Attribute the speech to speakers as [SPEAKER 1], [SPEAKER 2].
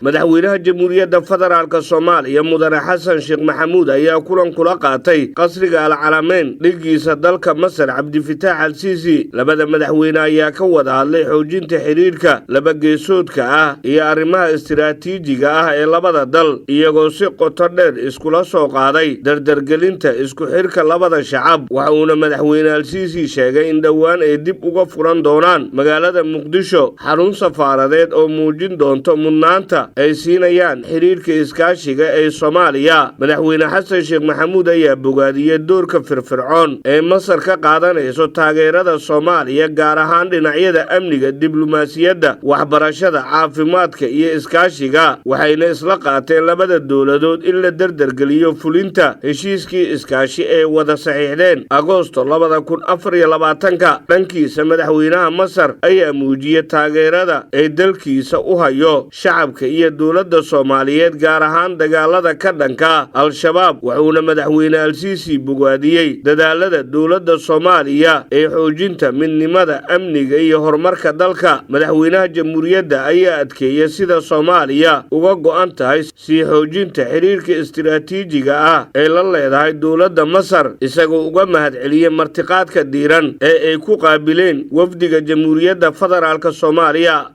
[SPEAKER 1] madaxweynaha jamhuuriyadda federaalka Soomaaliya mudane Xasan Sheekh Maxamuud ayaa kulan kula qaatay qasriga Al Calameyn dhigiisa dalka Masar Cabdifataax Al-Siisi labada madaxweyne ayaa ka wada hadlay xoojinta xiriirka laba geesoodka ah iyo arrimaha istiraatiijiga ah ee labada dal iyagoo si qoto dheer iskula soo qaaday dardargelinta isku xirka labada shacab waxaana madaxweyne Al-Siisi sheegay in dhawaan ay dib uga furan doonaan magaalada Muqdisho xarun safaaradeed oo muujin doonto mudnaanta ay siinayaan xiriirka iskaashiga ee Soomaaliya madaxweyne Xasan Sheekh Maxamuud ayaa bogaadiyay doorka firfircoon ee Masar ka qaadanayso taageerada Soomaaliya gaar ahaan dhinacyada amniga diblomaasiyadda waxbarashada caafimaadka iyo iskaashiga waxayna isla qaateen labada dawladood in la dardargeliyo fulinta heshiiskii iskaashi ee wada saxiixdeen Agoosto 2024 dhankiisa madaxweynaha Masar ayaa muujiyay taageerada ay dalkiisa u hayo shacabka iyo dawladda Soomaaliyeed gaar ahaan dagaalada ka dhanka Al-Shabaab wuxuuna madaxweyne Al-Siisi bogaadiyay dadaalada dawladda Soomaaliya ee xoojinta midnimada amniga iyo horumarka dalka madaxweynaha jamhuuriyadda ayaa adkeeyay sida Soomaaliya uga go'an tahay si xoojinta xiriirka istiraatiijiga ah ee la leedahay dawladda Masar isagoo uga mahadceliyay martiqaadka diiran ee ay ku qaabileen wafdiga jamhuuriyadda federaalka Soomaaliya